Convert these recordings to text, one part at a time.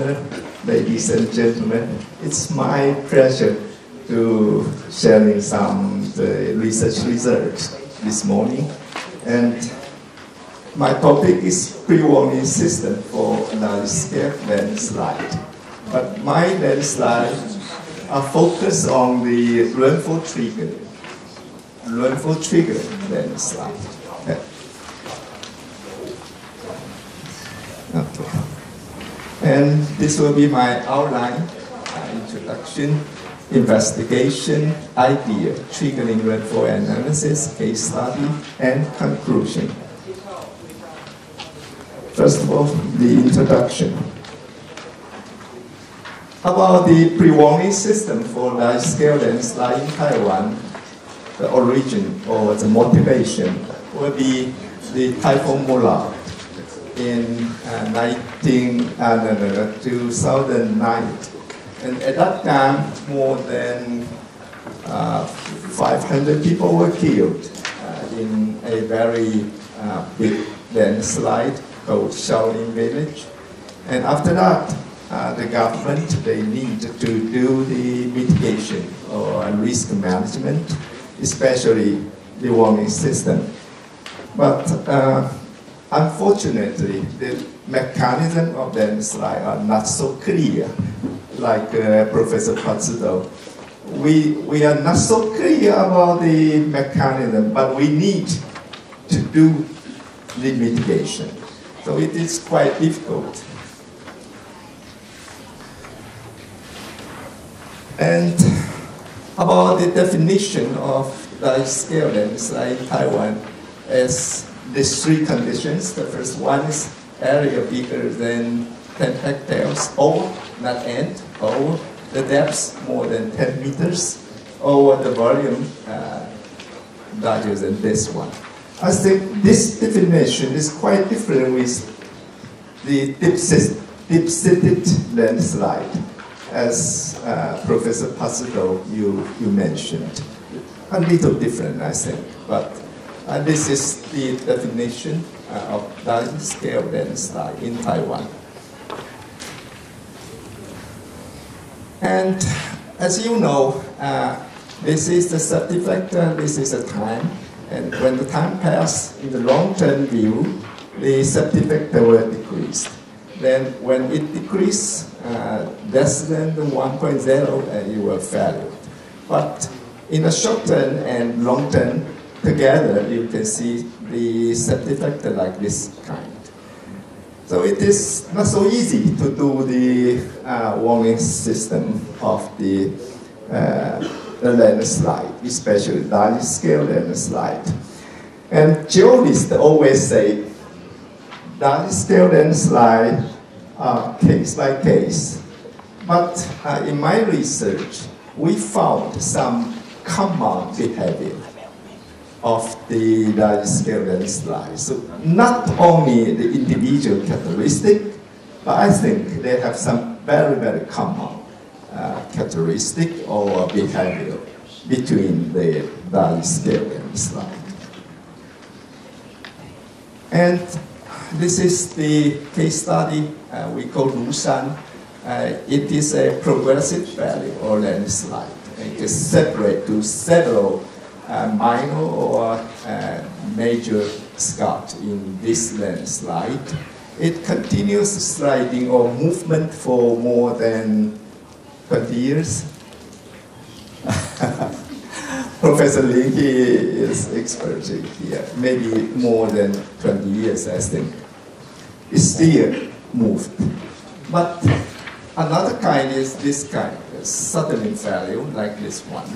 Chair, ladies and gentlemen. It's my pleasure to sharing some research results this morning. And my topic is pre-warning system for large-scale landslide. But my landslide are focused on the rainfall triggering landslide. Okay. And this will be my outline, introduction, investigation, idea, triggering rainfall analysis, case study, and conclusion. First of all, the introduction. About the pre-warning system for large-scale landslide in Taiwan, the origin or the motivation will be the Typhoon Mola in 2009. And at that time, more than 500 people were killed in a very big landslide called Shaolin Village. And after that, the government, they need to do the mitigation or risk management, especially the warning system. But unfortunately, the mechanism of landslide are not so clear, like Professor Patsudo. We are not so clear about the mechanism, but we need to do the mitigation. So it is quite difficult. And about the definition of large-scale landslide in Taiwan as these three conditions. The first one is area bigger than 10 hectares, or not end, or the depth more than 10 meters, or the volume larger than this one. I think this definition is quite different with the deep-seated landslide, as Professor Patsudo you mentioned. A little different, I think, but this is the definition of large-scale landslide in Taiwan. And as you know, this is the safety factor, this is the time. And when the time passes, in the long-term view, the safety factor will decrease. Then when it decreases less than the 1.0, you will fail. But in the short term and long term, together, you can see the safety factor like this kind. So it is not so easy to do the warning system of the landslide, especially large-scale landslide. And geologists always say large-scale landslide case by case. But in my research, we found some common behavior of the large-scale landslide. So not only the individual characteristic, but I think they have some very, very common characteristic or behavior between the large-scale landslide. And this is the case study we call Lushan. It is a progressive valley or landslide. It is separate to several minor or major scarps in this landslide. It continues sliding or movement for more than 20 years. Professor Lin, he is expert here, maybe more than 20 years, I think. It still moved. But another kind is this kind, sudden failure, like this one.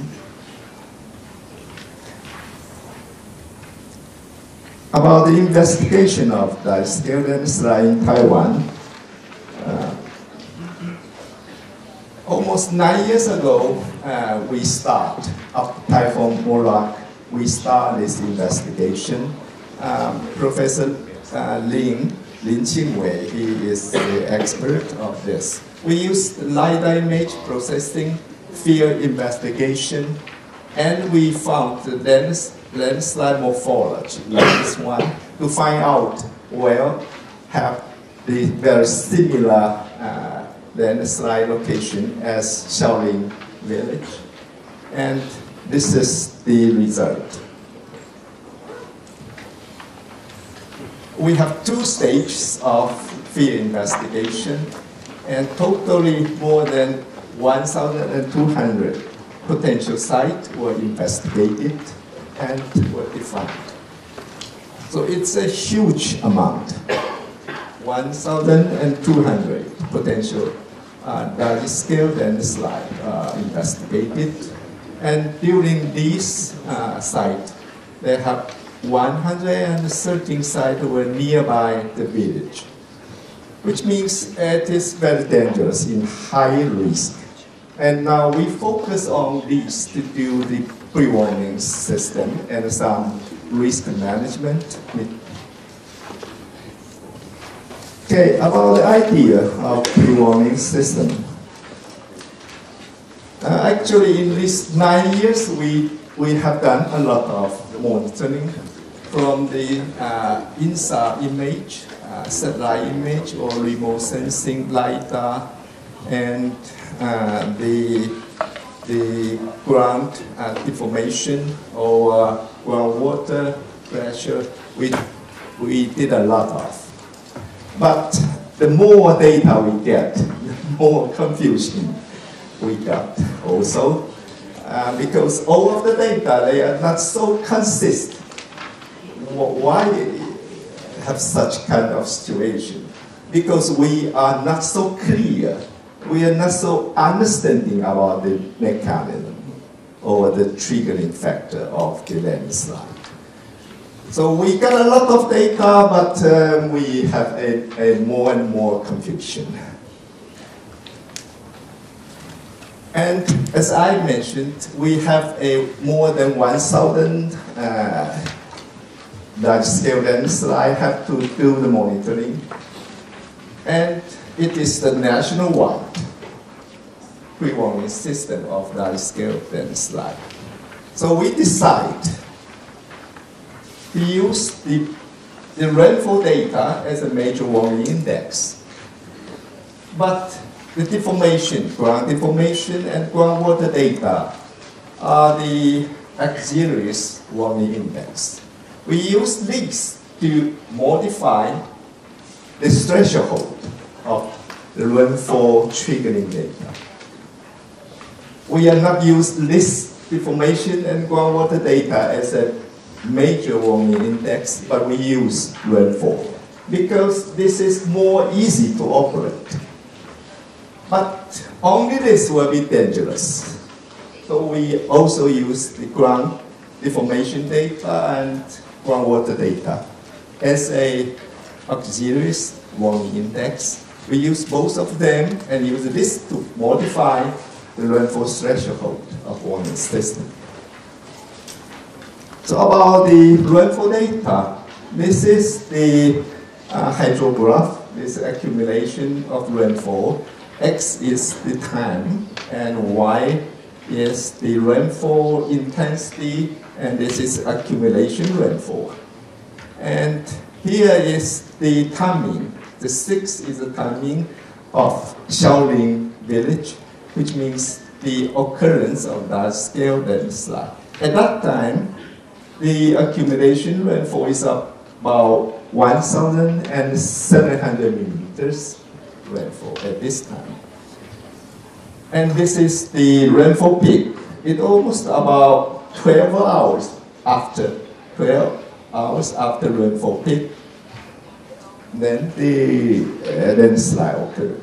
About the investigation of large-scale landslide in Taiwan, almost 9 years ago, we start, after Typhoon Mola, we start this investigation. Professor Lin Qingwei, he is the expert of this. We used LiDAR image processing, field investigation, and we found the landslide morphology, like this one, to find out where have the very similar landslide location as Shaolin Village. And this is the result. We have 2 stages of field investigation, and totally more than 1,200 potential sites were investigated and were defined. So it's a huge amount, 1,200 potential large-scale landslide investigated. And during these sites, they have 113 sites were nearby the village, which means it is very dangerous in high risk. And now we focus on these to do the pre-warning system and some risk management. Okay, about the idea of pre-warning system. Actually, in these 9 years, we have done a lot of monitoring from the INSA image, satellite image, or remote sensing LiDAR, and the ground deformation or groundwater pressure. We did a lot of. But the more data we get, the more confusion we got also. Because all of the data, they are not so consistent. Why have such kind of situation? Because we are not so clear. We are not so understanding about the mechanism or the triggering factor of the landslide. So we got a lot of data, but we have a more and more confusion. And as I mentioned, we have more than 1,000 large-scale landslide have to do the monitoring. And it is the national-wide pre-warning system of large-scale landslide. So we decide to use the rainfall data as a major warning index. But the deformation, ground deformation, and groundwater data are the auxiliary warning index. We use these to modify the threshold of the rainfall triggering data. We are not using this deformation and groundwater data as a major warning index, but we use rainfall because this is more easy to operate. But only this will be dangerous. So we also use the ground deformation data and groundwater data as a auxiliary warning index. We use both of them and use this to modify the rainfall threshold of warning system. So about the rainfall data, this is the hydrograph, this accumulation of rainfall. X is the time, and Y is the rainfall intensity, and this is accumulation rainfall. And here is the timing. The 6 is the timing of Shaolin Village, which means the occurrence of large-scale landslide. At that time, the accumulation rainfall is about 1,700 millimeters rainfall at this time. And this is the rainfall peak. It's almost about 12 hours after rainfall peak. Then the landslide occurred.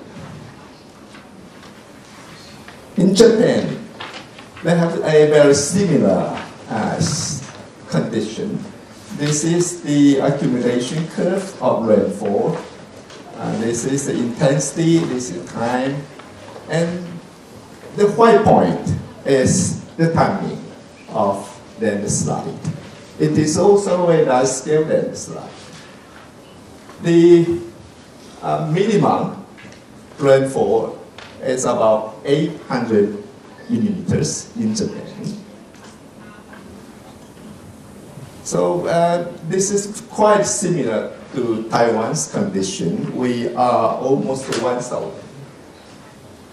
In Japan, they have a very similar condition. This is the accumulation curve of rainfall. This is the intensity, this is time, and the white point is the timing of landslide. It is also a large-scale landslide. The minimum rainfall is about 800 millimeters in Japan. So this is quite similar to Taiwan's condition. We are almost 1,000.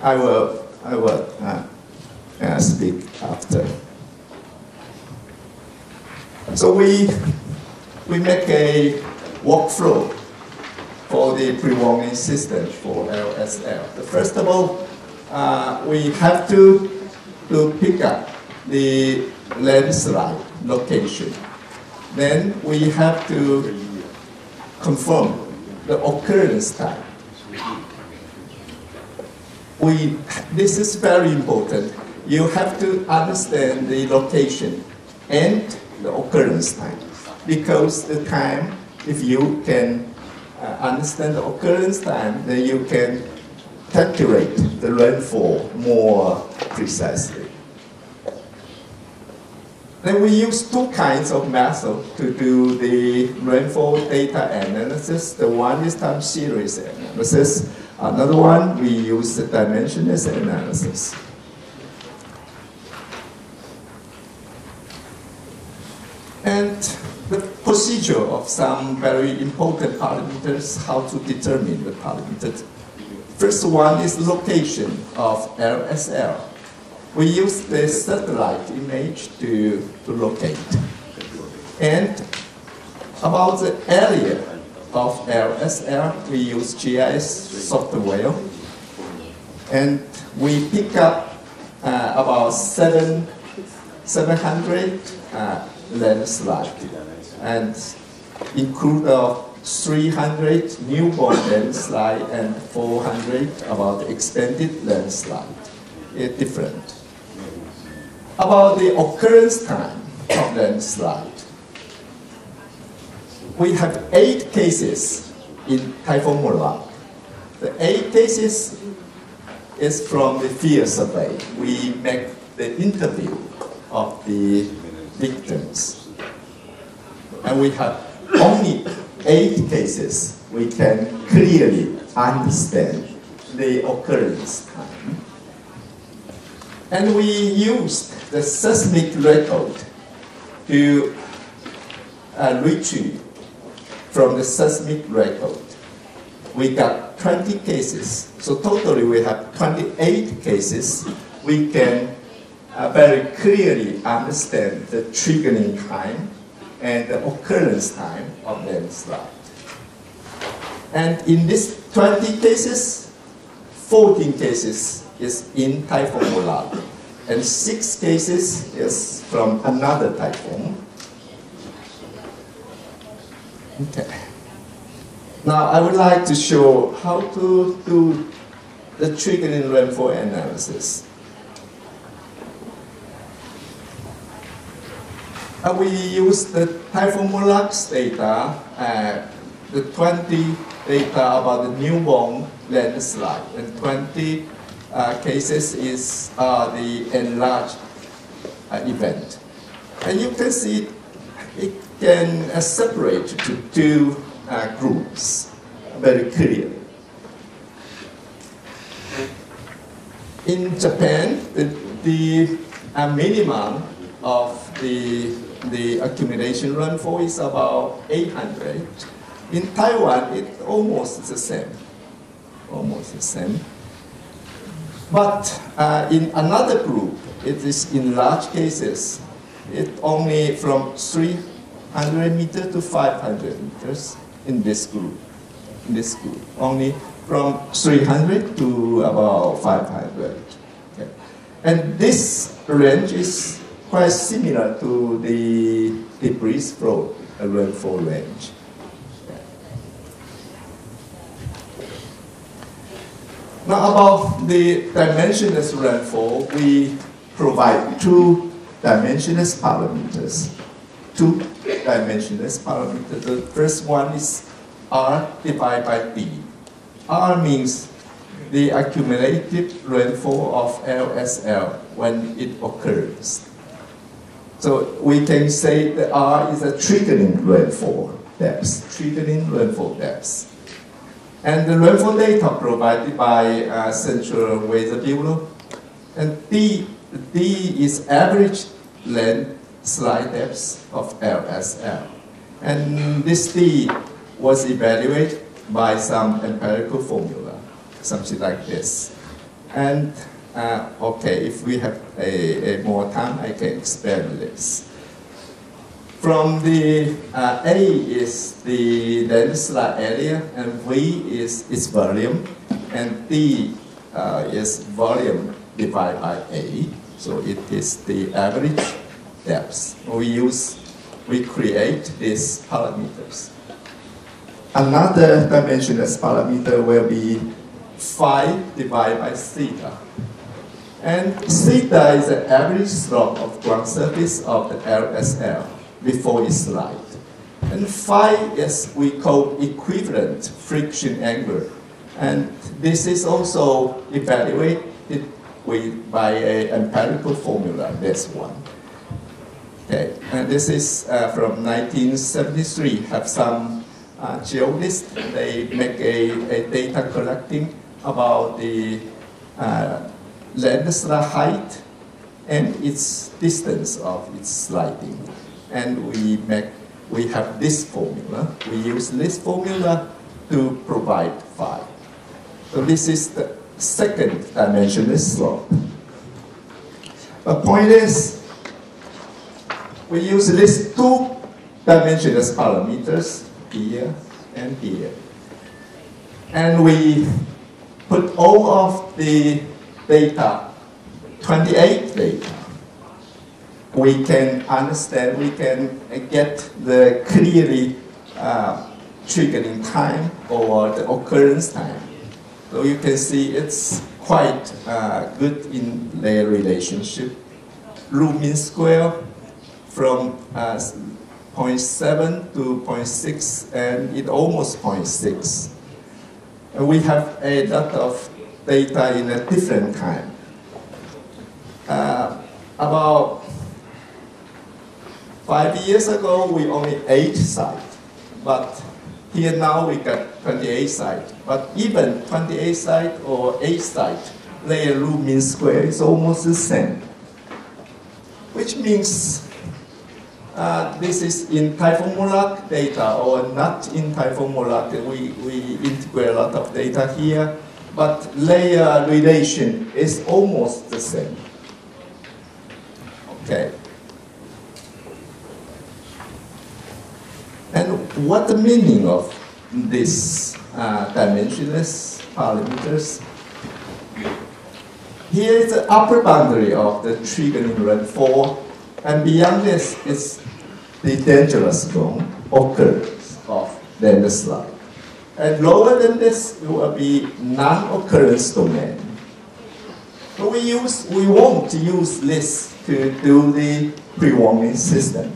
I will speak after. So we make a workflow for the pre-warning system for LSL. First of all, we have to pick up the landslide location. Then we have to confirm the occurrence time. This is very important. You have to understand the location and the occurrence time, because the time, if you can understand the occurrence time, then you can calculate the rainfall more precisely. Then we use two kinds of methods to do the rainfall data analysis. The one is time series analysis. Another one, we use the dimensionless analysis. And the procedure of some very important parameters, how to determine the parameters. First one is location of LSL. We use the satellite image to locate. And about the area of LSL, we use GIS software. And we pick up about 700 landslides, and include 300 newborn landslide and 400 about extended landslide. It's different. About the occurrence time of landslide, we have 8 cases in Typhoon Morak. The 8 cases is from the field survey. We make the interview of the victims. And we have only 8 cases. We can clearly understand the occurrence time. And we used the seismic record to retrieve from the seismic record. We got 20 cases. So totally we have 28 cases. We can very clearly understand the triggering time and the occurrence time of landslide. And in these 20 cases, 14 cases is in Typhoon Morak, and 6 cases is from another typhoon. Okay. Now I would like to show how to do the triggering rainfall analysis. We use the Typhoon Morak's data, the 20 data about the newborn landslide, and 20 cases is the enlarged event. And you can see it can separate to 2 groups very clearly. In Japan, the minimum of the accumulation rainfall is about 800. In Taiwan, it's almost the same. Almost the same. But in another group, it is in large cases, it's only from 300 meters to 500 meters in this group. Only from 300 to about 500. Okay. And this range is quite similar to the debris flow rainfall range. Now about the dimensionless rainfall, we provide 2 dimensionless parameters. 2 dimensionless parameters. The first one is R divided by D. R means the accumulated rainfall of LSL when it occurs. So we can say that R is a triggering rainfall depth. Triggering rainfall depth. And the rainfall data provided by Central Weather Bureau. And D is average landslide depth of LSL. And this D was evaluated by some empirical formula, something like this. And okay, if we have a more time, I can explain this. From the A is the landslide area, and V is its volume, and D is volume divided by A. So it is the average depth. We create these parameters. Another dimensionless parameter will be phi divided by theta. And theta is the average slope of ground surface of the LSL before it slides. And phi is we call equivalent friction angle. And this is also evaluated by an empirical formula, this one. Okay, and this is from 1973, have some geologists, they make a data collecting about the landslide height and its distance of its sliding. And we have this formula. We use this formula to provide phi. So this is the second dimensionless slope. The point is, we use these two dimensionless parameters here and here. And we put all of the data, 28 data. We can understand, we can get the clearly triggering time or the occurrence time. So you can see it's quite good in their relationship. Root mean square from 0.7 to 0.6, and it almost 0.6. And we have a lot of data in a different kind. About 5 years ago, we only 8 sites, but here now we got 28 sites. But even 28 sites or 8 sites, their root mean square is almost the same. Which means this is in Typhon-Molac data or not in Typhon-Molac. We integrate a lot of data here, but layer relation is almost the same. Okay. And what the meaning of this dimensionless parameters? Here is the upper boundary of the triggering rainfall, and beyond this is the dangerous zone occurrence of landslide. And lower than this, it will be non-occurrence domain. So we won't use this to do the pre-warning system,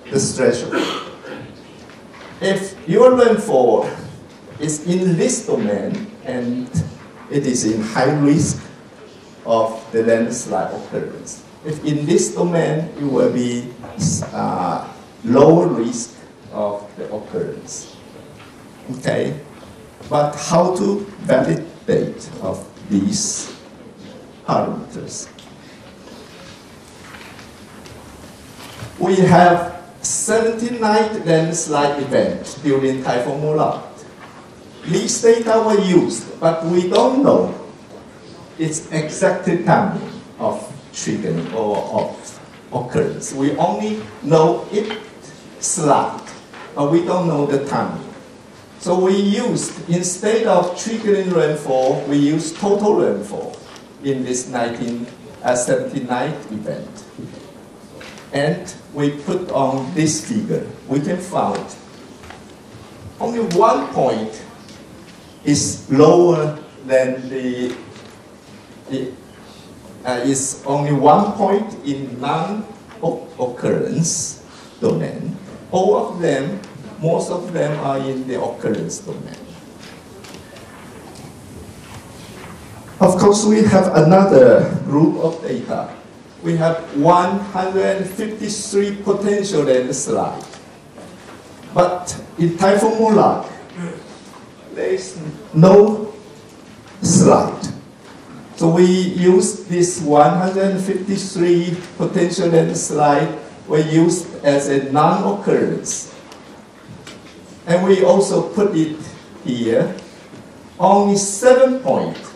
the threshold. If your rainfall is in this domain and it is in high risk of the landslide occurrence, if in this domain it will be lower risk of the occurrence. Okay, but how to validate of these parameters? We have 79 landslide events during Typhon-Molac. These data were used, but we don't know its exact timing of triggering or of occurrence. We only know it slide, but we don't know the timing. So we used, instead of triggering rainfall, we used total rainfall in this 1979 event. And we put on this figure. We can find only one point is lower than is only one point in non-occurrence domain. All of them, most of them are in the occurrence domain. Of course, we have another group of data. We have 153 potential landslide. But in Typhon-Molac, there is no slide. So we use this 153 potential landslide were used as a non-occurrence. And we also put it here. Only 7 points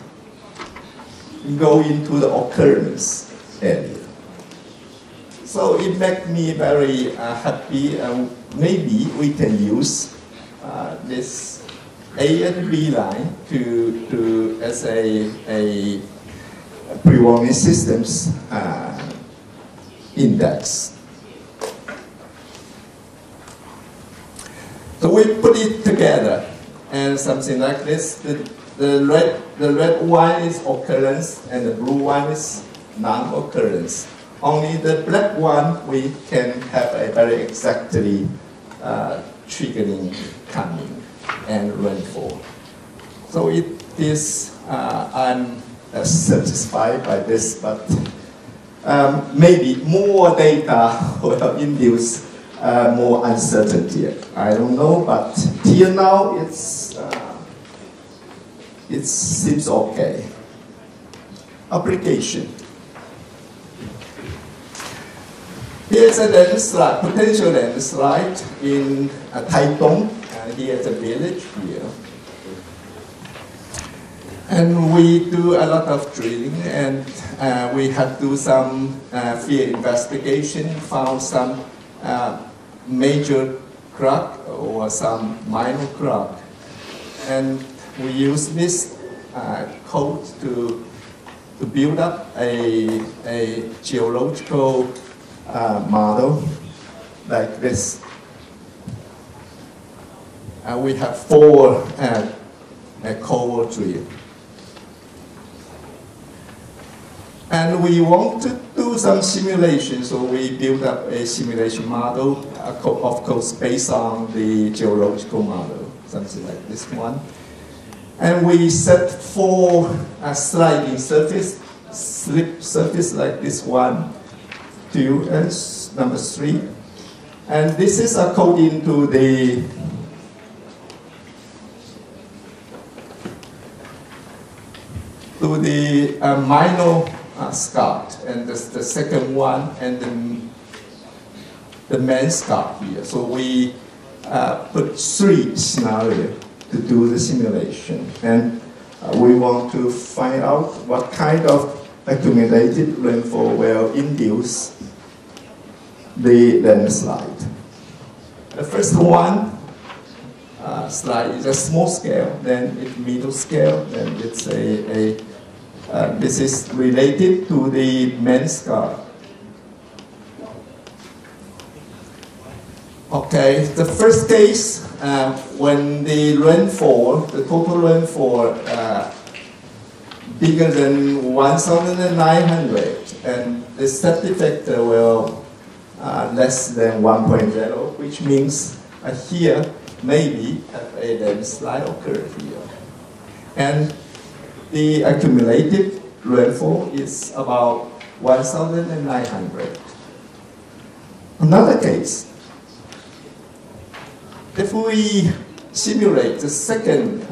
go into the occurrence area. So it makes me very happy, and maybe we can use this A and B line as a pre-warning systems index. So we put it together, and something like this. The red one is occurrence, and the blue one is non-occurrence. Only the black one we can have a very exactly triggering coming and rainfall. So it is, I'm satisfied by this, but maybe more data will induce more uncertainty. I don't know, but till now it seems okay. Application. Here's a landslide, potential landslide in Taitung. Here's a village here. And we do a lot of drilling, and we have to do some field investigation, found some major crack or some minor crack. And we use this code to build up a geological model like this. We have 4 core drill. And we want to do some simulation, so we build up a simulation model, of course, based on the geological model, something like this one. And we set 4 sliding surface, slip surface like this one, 2, and number 3. And this is according to the minor scarp, and the second one, and the main scarp here. So we put 3 scenarios to do the simulation, and we want to find out what kind of accumulated rainfall will induce the landslide. The first one slide is a small scale, then it's middle scale, then it's this is related to the main scarp. Okay, the first case, when the rainfall, the total rainfall bigger than 1,900, and the safety factor will less than 1.0, which means here maybe a landslide occur here. And the accumulated rainfall is about 1,900. Another case, if we simulate the second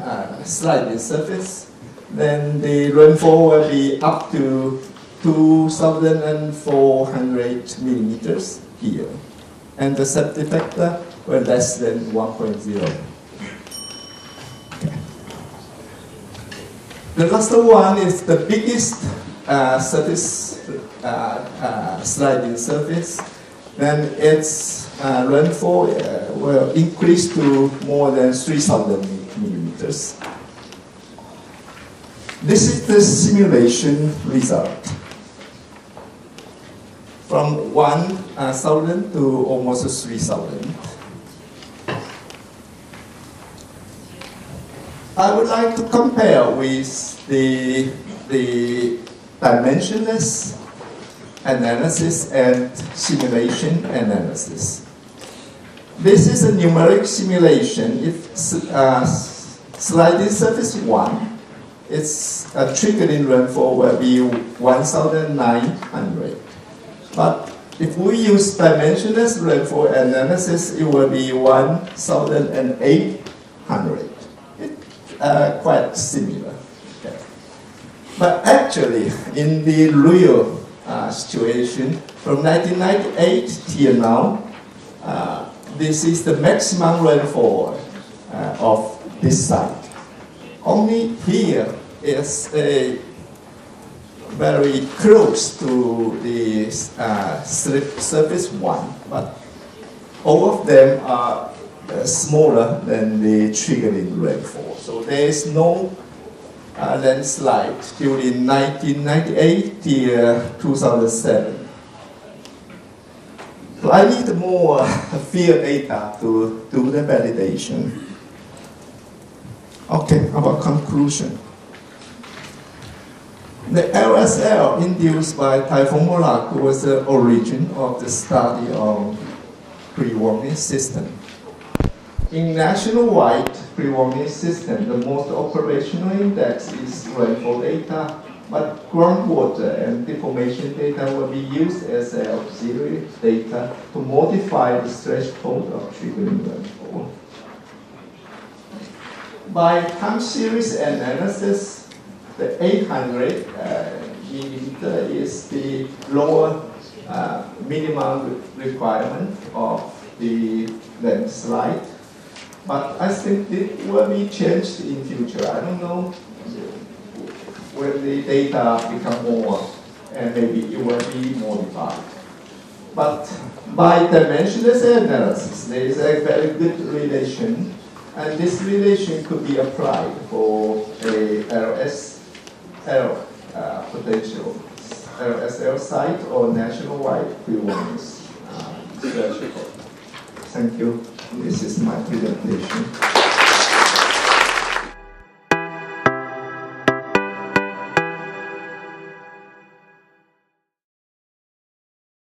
sliding surface, then the rainfall will be up to 2,400 millimeters here. And the safety factor will less than 1.0. Okay. The last one is the biggest surface, sliding surface. Then its rainfall will increase to more than 3,000 millimeters. This is the simulation result. From 1,000 to almost 3,000. I would like to compare with the dimensionless analysis and simulation analysis. This is a numeric simulation. If sliding surface 1, its triggering rainfall will be 1,900. But if we use dimensionless rainfall analysis, it will be 1,800. Quite similar. Okay. But actually, in the real situation, from 1998 till now, this is the maximum rainfall of this site. Only here is a very close to the surface one, but all of them are smaller than the triggering rainfall. So there is no landslide during 1998 till 2007. So I need more field data to do the validation. Okay, about conclusion. The LSL induced by Typhoon Morak was the origin of the study of pre-warning system. In nationwide pre-warning system, the most operational index is rainfall data, but groundwater and deformation data will be used as auxiliary data to modify the threshold of triggering rainfall. By time series analysis, the 800 is the lower minimum requirement of the landslide. But I think it will be changed in future. I don't know when the data become more, and maybe it will be modified. But by dimensionless analysis, there is a very good relation, and this relation could be applied for a LSL potential LSL site or nationwide pre-warning threshold. Thank you. This is my presentation.